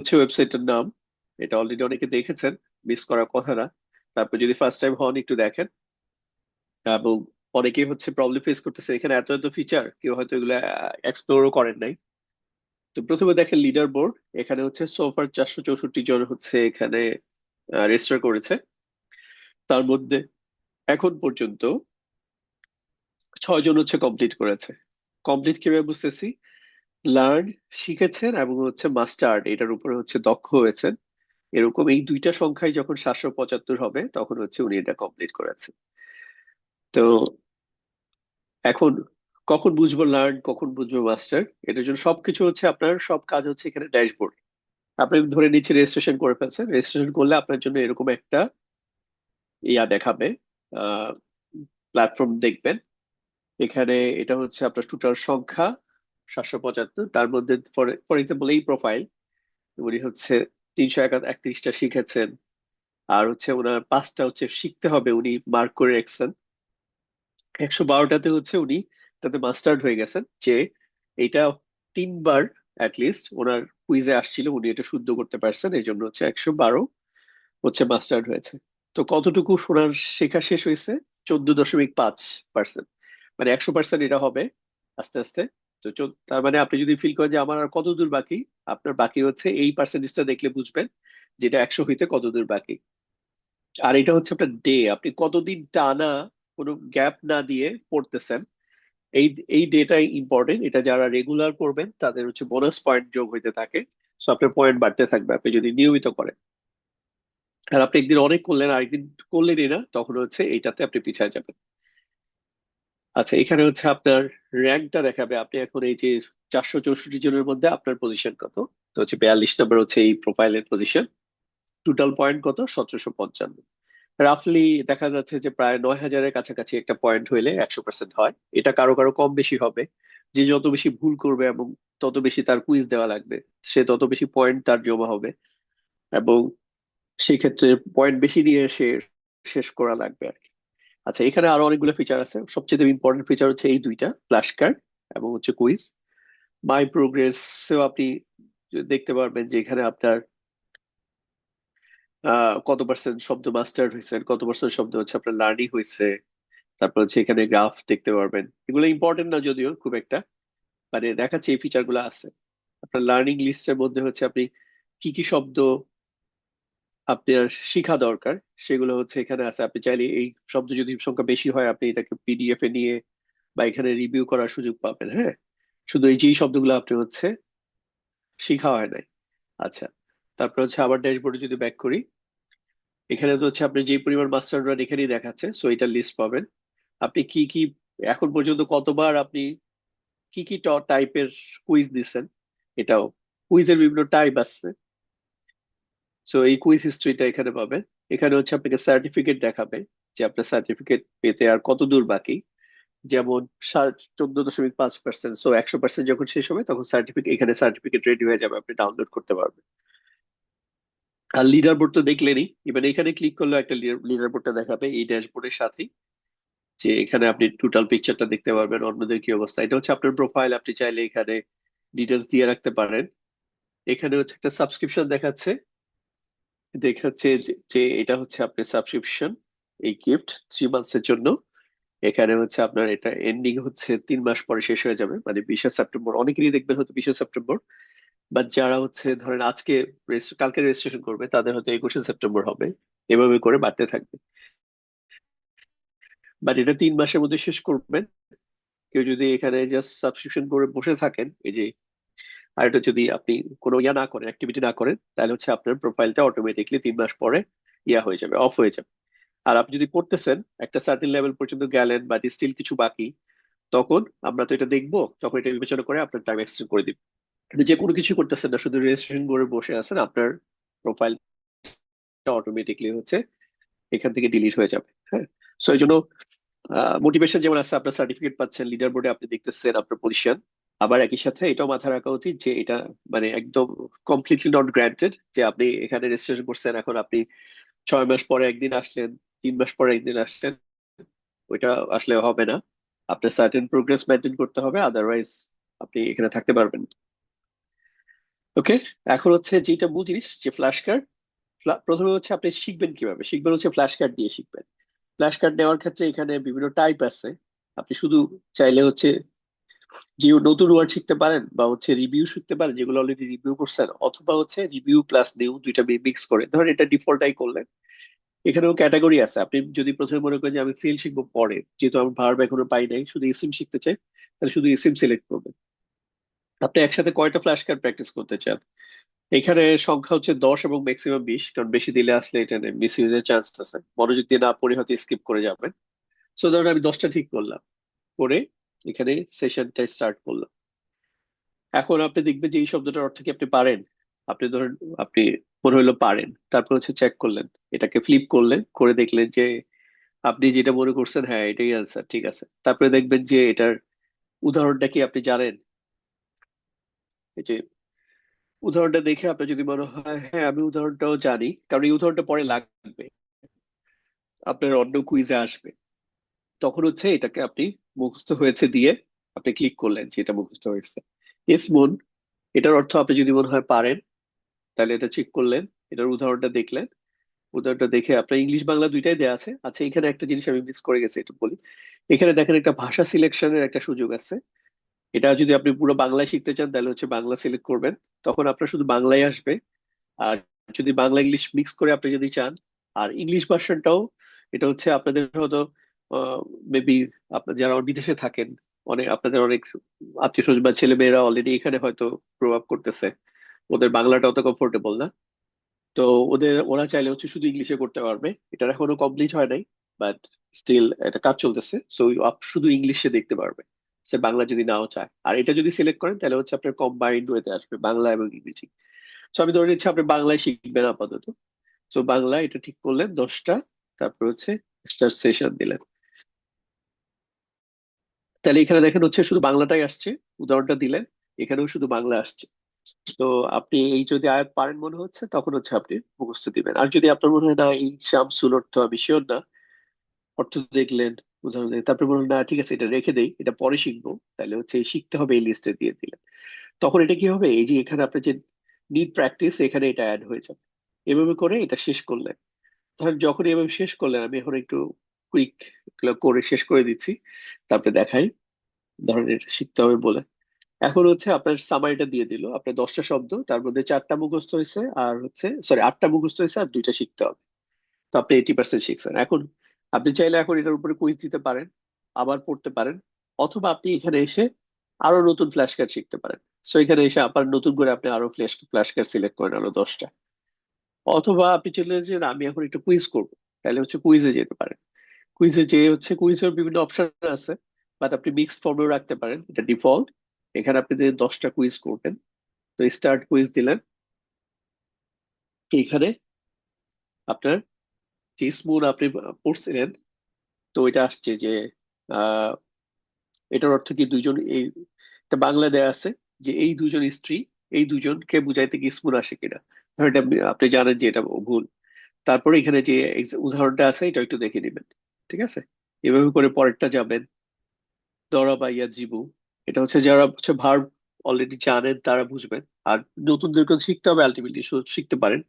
হচ্ছে ওয়েবসাইটের নাম। এটা অলরেডি অনেকে দেখেছেন, মিস করার কথা না। তারপর যদি ফার্স্ট টাইম হন একটু দেখেন। এবং অনেকেই হচ্ছে প্রবলেম ফেস করতেছে, এখানে এত এত ফিচার কেউ হয়তো এগুলো এক্সপ্লোরও করেন নাই। তো প্রথমে দেখেন লিডার বোর্ড। এখানে হচ্ছে সোফার 464 জন হচ্ছে এখানে রেজিস্টার করেছে। তার মধ্যে এখন পর্যন্ত 6 জন হচ্ছে কমপ্লিট করেছে। কমপ্লিট কিভাবে বুঝতেছি, লার্ন শিখেছেন এবং হচ্ছে মাস্টার্ড এটার উপরে হচ্ছে দক্ষ হয়েছেন। এরকম এই দুইটা সংখ্যায় যখন 775 হবে তখন হচ্ছে উনি এটা কমপ্লিট করেছেন। তো এখন কখন বুঝবো লার্ন, কখন বুঝবো মাস্টার, এটার জন্য সবকিছু হচ্ছে আপনার সব কাজ হচ্ছে এখানে ড্যাশবোর্ড। আপনি ধরে নিচ্ছে রেজিস্ট্রেশন করে ফেলছেন, রেজিস্ট্রেশন করলে আপনার জন্য এরকম একটা ইয়া দেখাবে, প্ল্যাটফর্ম দেখবেন। এখানে এটা হচ্ছে আপনার টোটাল সংখ্যা 775। তার মধ্যে ফর ফর এক্সাম্পল এই প্রোফাইল, উনি হচ্ছে 331টা শিখেছেন। আর হচ্ছে ওনার 5টা হচ্ছে শিখতে হবে, উনি মার্ক করে রাখছেন। 112টাতে হচ্ছে উনি তাতে মাস্টার্ড হয়ে গেছেন, যে এটা 3বার লিস্ট ওনার কুইজে আসছিল, উনি এটা শুদ্ধ করতে পারছেন, এই জন্য হচ্ছে 112 হচ্ছে মাস্টার্ড হয়েছে। তো কতটুকু ওনার শেখা শেষ হয়েছে? 14.5%। মানে 100% এটা হবে আস্তে আস্তে। তো তার মানে আপনি যদি ফিল করেন যে আমার আর কত দূর বাকি, আপনার বাকি হচ্ছে এই পার্সেন্টেজটা দেখলে বুঝবেন যেটা 100 হইতে কত দূর বাকি। আর এটা হচ্ছে আপনার ডে, আপনি কতদিন টানা কোনো গ্যাপ না দিয়ে পড়তেছেন। এই এই ডেটাই ইম্পর্টেন্ট। এটা যারা রেগুলার করবেন তাদের হচ্ছে বোনাস পয়েন্ট যোগ হইতে থাকে। সো আপনার পয়েন্ট বাড়তে থাকবে আপনি যদি নিয়মিত করেন। আর আপনি একদিন অনেক করলেন, আরেকদিন করলেনই না, তখন হচ্ছে এইটাতে আপনি পিছিয়ে যাবেন। আচ্ছা, এখানে হচ্ছে আপনার র্যাঙ্কটা দেখাবে। আপনি এখন এই যে 464 জনের মধ্যে আপনার পজিশন কত। তো হচ্ছে 42 নম্বর হচ্ছে এই প্রোফাইলের পজিশন। টোটাল পয়েন্ট কত? 1755। রাফলি দেখা যাচ্ছে যে প্রায় 9,000-এর কাছাকাছি একটা পয়েন্ট হইলে 100% হয়। এটা কারো কারো কম বেশি হবে। যে যত বেশি ভুল করবে এবং তত বেশি তার কুইজ দেওয়া লাগবে, সে তত বেশি পয়েন্ট তার জমা হবে। এবং সেই ক্ষেত্রে পয়েন্ট বেশি নিয়ে সে শেষ করা লাগবে আর কি। আচ্ছা, এখানে আরো অনেকগুলো ফিচার আছে। সবচেয়ে ইম্পর্টেন্ট ফিচার হচ্ছে এই দুইটা, ফ্ল্যাশ কার্ড এবং হচ্ছে কুইজ। মাই প্রোগ্রেসেও আপনি দেখতে পারবেন যে এখানে আপনার কত পার্সেন্ট শব্দ মাস্টার্ড হয়েছে, কত পার্সেন্ট শব্দ হচ্ছে আপনার লার্নিং হয়েছে। তারপর হচ্ছে এখানে গ্রাফ দেখতে পারবেন। এগুলো ইম্পর্টেন্ট না যদিও খুব একটা, মানে দেখাচ্ছে এই ফিচার গুলো আছে। আপনার লার্নিং লিস্টের মধ্যে হচ্ছে আপনি কি কি শব্দ আপনার শিখা দরকার সেগুলো হচ্ছে এখানে আছে। আপনি চাইলে এই শব্দ যদি সংখ্যা বেশি হয় আপনি এটাকে পিডিএফ এ নিয়ে বা এখানে রিভিউ করার সুযোগ পাবেন। হ্যাঁ, শুধু এই যে শব্দগুলো আপনি হচ্ছে শিখা হয় নাই। আচ্ছা, তারপর হচ্ছে আবার ড্যাশবোর্ডে যদি ব্যাক করি, এখানে তো হচ্ছে আপনি যে পরিমাণ মাস্টার রান এখানেই দেখাচ্ছে, সো এটা লিস্ট পাবেন। আপনি কি কি এখন পর্যন্ত কতবার আপনি কি কি টাইপের কুইজ দিচ্ছেন, এটাও। কুইজের বিভিন্ন টাইপ আছে, সো এই কুইজ হিস্ট্রিটা এখানে পাবেন। এখানে হচ্ছে আপনাকে সার্টিফিকেট দেখাবে, যে আপনার সার্টিফিকেট পেতে আর কত দূর বাকি। যেমন 14.5%, সো 100% যখন শেষ হবে তখন সার্টিফিকেট, এখানে সার্টিফিকেট রেডি হয়ে যাবে, আপনি ডাউনলোড করতে পারবেন। আর লিডার বোর্ড তো দেখলেনই, এবার এখানে ক্লিক করলে একটা লিডার বোর্ডটা দেখাবে এই ড্যাশবোর্ডের সাথে। যে এখানে আপনি টোটাল পিকচারটা দেখতে পারবেন, অন্যদের কি অবস্থা। এটা হচ্ছে আপনার প্রোফাইল, আপনি চাইলে এখানে ডিটেলস দিয়ে রাখতে পারেন। এখানে হচ্ছে একটা সাবস্ক্রিপশন দেখাচ্ছে, দেখাচ্ছে যে এটা হচ্ছে আপনার সাবস্ক্রিপশন, এই গিফট 3 মান্থস এর জন্য। এখানে হচ্ছে আপনার এটা এন্ডিং হচ্ছে 3 মাস পরে শেষ হয়ে যাবে, মানে 20শে সেপ্টেম্বর। অনেকেরই দেখবেন হয়তো 20শে সেপ্টেম্বর, বাট যারা হচ্ছে ধরেন আজকে কালকে রেজিস্ট্রেশন করবে তাদের হয়তো 21শে সেপ্টেম্বর হবে। এভাবে করে বাড়তে থাকবে। বাট এটা 3 মাসের মধ্যে শেষ করবেন। কেউ যদি এখানে জাস্ট সাবস্ক্রিপশন করে বসে থাকেন, এই যে, আর এটা যদি আপনি কোনো ইয়া না করেন, অ্যাক্টিভিটি না করেন, তাহলে হচ্ছে আপনার প্রোফাইলটা অটোমেটিকলি 3 মাস পরে ইয়া হয়ে যাবে, অফ হয়ে যাবে। আর আপনি যদি করতেছেন, একটা সার্টেন লেভেল পর্যন্ত গেলেন বাট স্টিল কিছু বাকি, তখন আমরা তো এটা দেখবো, তখন এটা বিবেচনা করে আপনার টাইম এক্সটেন্ড করে দিব। কিন্তু যে কোনো কিছু করতেছেন না, শুধু রেজিস্ট্রেশন করে বসে আছেন, আপনার প্রোফাইলটা অটোমেটিকলি হচ্ছে এখান থেকে ডিলিট হয়ে যাবে। হ্যাঁ, সো এই জন্য মোটিভেশন যেমন আছে, আপনার সার্টিফিকেট পাচ্ছেন, লিডার বোর্ডে আপনি দেখতেছেন আপনার পজিশন। আবার একই সাথে এটাও মাথায় রাখা উচিত যে এটা মানে একদম কমপ্লিটলি নট গ্রান্টেড যে আপনি এখানে রেজিস্ট্রেশন করছেন, এখন আপনি 6 মাস পরে একদিন আসলেন, 3 মাস পরে একদিন আসলেন, ওইটা আসলে হবে না। আপনার সার্টেন প্রোগ্রেস মেনটেন করতে হবে, আদারওয়াইজ আপনি এখানে থাকতে পারবেন না। ওকে, এখন হচ্ছে যেটা মূল জিনিস যে ফ্ল্যাশ কার্ড। প্রথমে হচ্ছে আপনি শিখবেন কিভাবে শিখবেন, হচ্ছে ফ্ল্যাশ কার্ড দিয়ে শিখবেন। ফ্ল্যাশ কার্ড নেওয়ার ক্ষেত্রে এখানে বিভিন্ন টাইপ আছে। আপনি শুধু চাইলে হচ্ছে যে নতুন ওয়ার্ড শিখতে পারেন, বা হচ্ছে রিভিউ শিখতে পারেন যেগুলো অলরেডি রিভিউ করছেন, অথবা হচ্ছে রিভিউ প্লাস নিউ দুইটা মিক্স করে ধরেন এটা ডিফল্টাই করলেন। এখানেও ক্যাটাগরি আছে, আপনি যদি প্রথমে মনে করেন যে আমি ফিল শিখবো পরে, যেহেতু আমি ভার্ব এখনো পাই নাই, শুধু ইসিম শিখতে চাই, তাহলে শুধু ইসিম সিলেক্ট করবেন। আপনি একসাথে কয়টা ফ্ল্যাশ কার্ড প্র্যাকটিস করতে চান? এখানে সংখ্যা হচ্ছে 10 এবং ম্যাক্সিমাম 20, কারণ বেশি দিলে আসলে এটা মিস ইউজের চান্স আছে, মনোযোগ দিয়ে না পড়ে হয়তো স্কিপ করে যাবেন। সো ধরুন আমি 10টা ঠিক করলাম, করে এখানে সেশনটা স্টার্ট করলাম। এখন আপনি দেখবেন যে এই শব্দটার অর্থ কি আপনি পারেন। আপনি ধরেন আপনি মনে হলো পারেন, তারপর হচ্ছে চেক করলেন, এটাকে ফ্লিপ করলেন, করে দেখলেন যে আপনি যেটা মনে করছেন হ্যাঁ এটাই অ্যান্সার, ঠিক আছে। তারপরে দেখবেন যে এটার উদাহরণটা কি আপনি জানেন। এই যে উদাহরণটা দেখে আপনার যদি মনে হয় হ্যাঁ আমি উদাহরণটাও জানি, কারণ এই উদাহরণটা পরে লাগবে, আপনার অন্য কুইজে আসবে, তখন হচ্ছে এটাকে আপনি মুখস্থ হয়েছে দিয়ে আপনি ক্লিক করলেন যে এটা মুখস্থ হয়েছে। ইসমুন, এটার অর্থ আপনি যদি মনে হয় পারেন, তাহলে এটা চেক করলেন, এটার উদাহরণটা দেখলেন। উদাহরণটা দেখে আপনার ইংলিশ বাংলা দুইটাই দেওয়া আছে। আচ্ছা, এখানে একটা জিনিস আমি মিস করে গেছি, একটু বলি। এখানে দেখেন একটা ভাষা সিলেকশনের একটা সুযোগ আছে। এটা যদি আপনি পুরো বাংলায় শিখতে চান তাহলে হচ্ছে বাংলা সিলেক্ট করবেন, তখন আপনার শুধু বাংলাই আসবে। আর যদি বাংলা ইংলিশ মিক্স করে আপনি যদি চান, আর ইংলিশ ভার্সনটাও, এটা হচ্ছে আপনাদের হয়তো মেবি আপনার যারা বিদেশে থাকেন, অনেক আপনাদের অনেক আত্মীয় স্বজন বা ছেলে মেয়েরা অলরেডি এখানে হয়তো প্রভাব করতেছে, ওদের বাংলাটা অত কমফোর্টেবল না। তো ওরা চাইলে হচ্ছে শুধু ইংলিশে করতে পারবে, এটা এখনো কমপ্লিট হয় নাই, বাট স্টিল এটা কাজ চলতেছে। সো শুধু ইংলিশে দেখতে পারবে, সে বাংলা যদি নাও চায়। আর এটা যদি সিলেক্ট করেন তাহলে হচ্ছে আপনার কম্বাইন্ড ওয়েতে আসবে বাংলা এবং ইংরেজি। সো আমি ধরে নিচ্ছি আপনি বাংলায় শিখবেন আপাতত। সো বাংলা এটা ঠিক করলেন 10টা, তারপর হচ্ছে স্টার সেশন দিলেন। তাহলে এখানে দেখেন হচ্ছে শুধু বাংলাটাই আসছে, উদাহরণটা দিলেন, এখানেও শুধু বাংলা আসছে। তো আপনি এই যদি আয়াত পারেন মনে হচ্ছে, তখন হচ্ছে আপনি মুখস্থ দিবেন। আর যদি আপনার মনে হয় না এই শামসুল অর্থ আমি শিওর না, অর্থ দেখলেন, উদাহরণ দেখলেন, তারপরে মনে হয় না ঠিক আছে এটা রেখে দেই, এটা পরে শিখবো, তাহলে হচ্ছে এই শিখতে হবে এই লিস্টে দিয়ে দিলেন। তখন এটা কি হবে, এই যে এখানে আপনার যে নিড প্র্যাকটিস, এখানে এটা অ্যাড হয়ে যাবে। এভাবে করে এটা শেষ করলেন। ধরেন যখন এভাবে শেষ করলেন, আমি এখন একটু কুইক করে শেষ করে দিচ্ছি, তারপরে দেখাই। ধরেন এটা শিখতে হবে বলে, এখন হচ্ছে আপনার সামারিটা দিয়ে দিল, আপনার 10টা শব্দ, তার মধ্যে 4টা মুখস্থ হয়েছে, আর হচ্ছে সরি 8টা মুখস্থ হয়েছে, আর দুইটা শিখতে হবে। তো আপনি 80% শিখছেন। এখন আপনি চাইলে এখন এটার উপরে কুইজ দিতে পারেন, আবার পড়তে পারেন, অথবা আপনি এখানে এসে আরো নতুন ফ্ল্যাশ কার্ড শিখতে পারেন। সো এখানে এসে আবার নতুন করে আপনি আরো ফ্ল্যাশ কার্ড সিলেক্ট করেন আরো 10টা। অথবা আপনি চলে যে না, আমি এখন একটু কুইজ করবো, তাহলে হচ্ছে কুইজে যেতে পারেন। কুইজে যে হচ্ছে কুইজের বিভিন্ন অপশন আছে, বাট আপনি মিক্সড ফর্মেও রাখতে পারেন, এটা ডিফল্ট। এখানে আপনি যে 10টা কুইজ করবেন, তো স্টার্ট কুইজ দিলেন, এইখানে আপনার যে স্মুন আপনি পড়ছিলেন, তো এটা আসছে যে আহ এটার অর্থ কি দুইজন, এই এটা বাংলা দেয়া আছে যে এই দুজন স্ত্রী, এই দুজনকে বুঝাইতে কি স্মুন আসে কিনা। ধর এটা আপনি জানেন যে এটা ভুল। তারপরে এখানে যে উদাহরণটা আছে এটা একটু দেখে নেবেন, ঠিক আছে। এভাবে করে পরেরটা যাবেন। দরা বা ইয়া জিবু, এটা হচ্ছে যারা হচ্ছে ভার্ব অলরেডি জানেন তারা বুঝবেন, আর নতুনদেরকে শিখতে হবে, আলটিমেটলি শিখতে পারেন।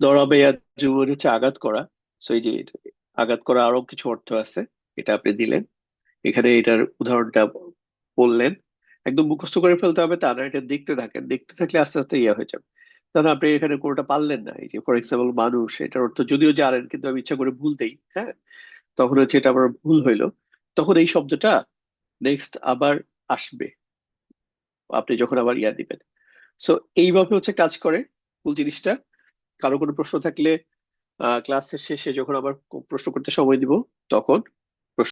দরা বা ইয়া জিবু মানে হচ্ছে আঘাত করা। সো এই যে আঘাত করা আরো কিছু অর্থ আছে, এটা আপনি দিলেন। এখানে এটার উদাহরণটা বললেন। একদম মুখস্থ করে ফেলতে হবে তা না, এটা দেখতে থাকেন, দেখতে থাকলে আস্তে আস্তে ইয়ে হয়ে যাবে। কারণ আপনি এখানে কোনোটা পারলেন না, এই যে ফর এক্সাম্পল মানুষ, এটার অর্থ যদিও জানেন কিন্তু আমি ইচ্ছা করে ভুল দেই, হ্যাঁ, তখন হচ্ছে এটা আমার ভুল হইলো। তখন এই শব্দটা নেক্সট আবার আসবে, আপনি যখন আবার ইয়া দিবেন। সো এইভাবে হচ্ছে কাজ করে ফুল জিনিসটা। কারো কোনো প্রশ্ন থাকলে ক্লাসের শেষে যখন আবার প্রশ্ন করতে সময় দিব তখন